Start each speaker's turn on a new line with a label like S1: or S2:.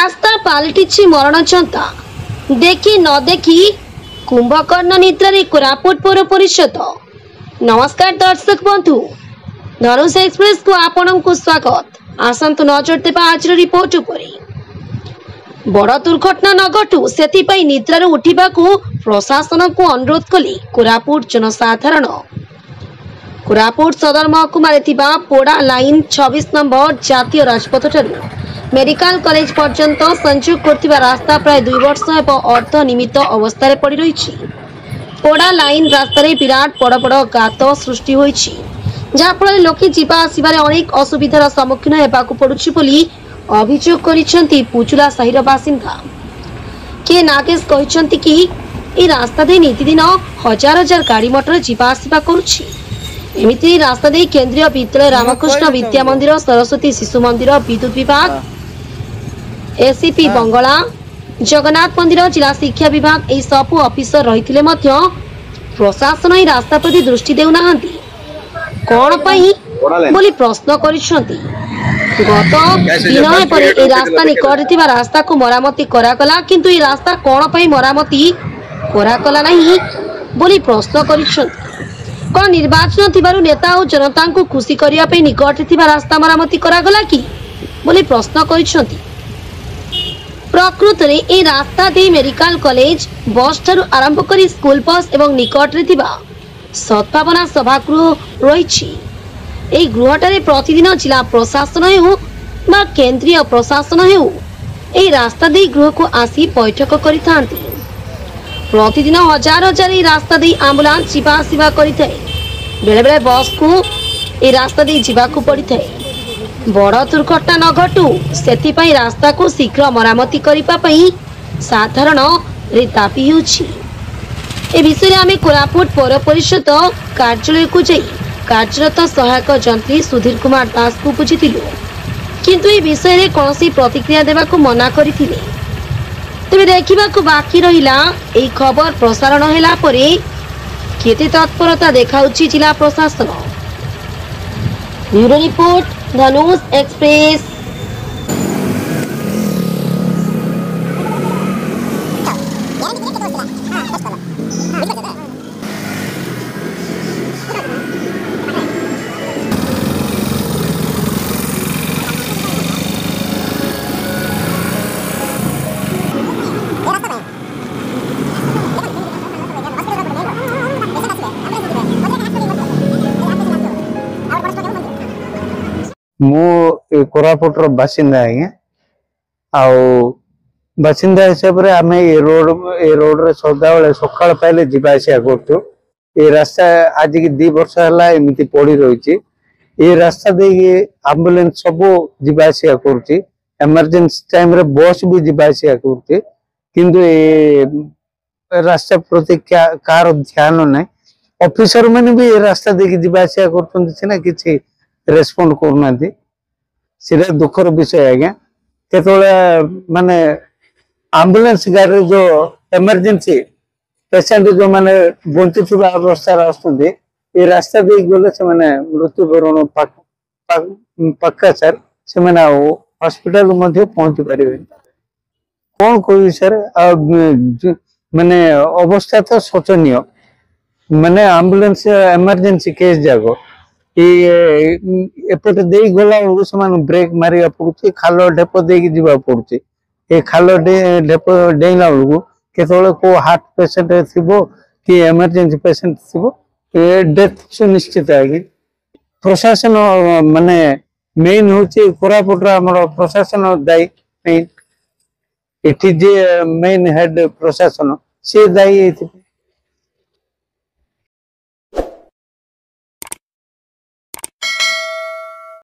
S1: रास्ता पलटि मरण चंता देखी न देखी कुंभकर्ण निद्रा कोरापुट पौर परिषद। नमस्कार दर्शक बंधु, धनुष एक्सप्रेस को आपण को स्वागत। आसतु नजर देवा आज रिपोर्ट उपरे। बड़ दुर्घटना न घटू से निद्रार उठा प्रशासन को अनुरोध कले कोरापुट जनसाधारण। कोरापुट सदर महकुमार पोड़ा लाइन 26 नंबर जातीय राजपथ ठारू मेडिकल कॉलेज पर्यंत संयोग करथिबा रास्ता प्राय 2 वर्ष एवं अर्ध निमित्त अवस्था पड़ रही। पोड़ा लाइन रास्ता विराट बड़ बड़ गात सृष्टि होइछि, जहाँफल लोके जीवा आसबार अनेक असुविधार सम्मुखीन होगाकू पड़ुछि बोली अभियोग करिसेंती पुचुला साहिर बासिंदा के नागेश कहिसेंती कि ए रास्ता दे नीतिदिन हजार हजार गाड़ी मोटर जीवा आसवा करुछि। एमिति रास्ता दे केंद्रीय विद्यालय रामकृष्ण विद्या मंदिर, सरस्वती शिशु मंदिर, विद्युत विभाग, एसीपी बंगला, जगन्नाथ मंदिर, जिला शिक्षा विभाग ए सबु ऑफिसर रहिथिले मध्य प्रशासन ए रास्ता प्रति दृष्टि देउनाहांती कोन पई बोली प्रश्न करिसेंती। गत दिन पर ए रास्ता निकट थिबा रास्ता को मरामती करागला, किंतु ए रास्ता कोन पई मरामती करागला नहीं बोली प्रश्न करिसेंती। कोन निर्वाचन थिबारु नेता और जनता को खुशी करिया पे निकट थिबा रास्ता मरामती करागला कि बोली प्रश्न करिसेंती। प्रकृत रे ए रास्ता दे मेडिकल कॉलेज बस ठारू आरंभ करी स्कूल बस एवं निकट रे थिबा सद्भावना सभागृह रही। ए गृहटारे प्रतिदिन जिला प्रशासन हेउ बा केंद्रीय प्रशासन हेउ ए रास्ता दे गृह को आसी बैठक करिथांती। प्रतिदिन हजार हजार ए रास्ता दे एम्बुलेंस जीवा आसवा करिथाय, बेले बेले बस को ए रास्ता दे जीवाकू पड़िथाय। बड़ दुर्घटना न घटू से रास्ता को शीघ्र मरामती करने साधारण रे दाबी होछि। ए विषय में आमे कोरापुट पौर परिषद कार्यालय को जाई कार्यरत सहायक जंत्री सुधीर कुमार दास को बुझीथिलु, किंतु ए विषय रे कोनोसी प्रतिक्रिया देबा को मना करिथिले। तबे देखिबा को बाकी रहिला ए खबर प्रसारण हैला परे केते तत्परता देखाउछि जिला प्रशासन। ब्यूरो रिपोर्ट, धनुष एक्सप्रेस।
S2: मु कोरापुट बासिंदा आज्ञा बासिंदा हिसाब से आम ए रोड रे सदा बेले सकाल पाइले जीवा आसिया करछु। ए रास्ता आज की 2 वर्ष है एमती पड़ी रही। ये रास्ता दे एम्बुलेंस सब जीवा आसिया करुच्ची, इमरजेंसी टाइम रे बस भी जीवा आसिया करुच्ची, किंतु ए रास्ता प्रति कार ध्यान ना। ऑफिसर मैंने भी ए रास्ता दे जीवा आसिया करछन सिना किछि रेस्पोंड करना सीधा दुखर विषय आज्ञा। केतले माने एम्बुलेंस गाड़ी जो इमरजेंसी पेशेंट जो माने बंचित अवस्था आसुंदी ये रास्ता दे गले से माने मृत्युवरण पक्का सर से माने हॉस्पिटल मध्ये पहुंची परिबे। कोन कोई सर माने अवस्था तो शोचनीय, माने एम्बुलेंस इमरजेंसी केस जागो एपटे दे गला से ब्रेक मारिया पड़ुछि, खाल ढेप देकी जीवा पड़ुछि। ए खाल ढेप डेला बेलू केतले को हार्ट पेशेंट थिबो कि इमरजेंसी पेशेंट थिबो ए डेथ सुनिश्चित है। प्रशासन माने मेन होछि कोरापुट हमर प्रशासन दायी नहीं, एठी जे मेन हेड प्रशासन से दायी।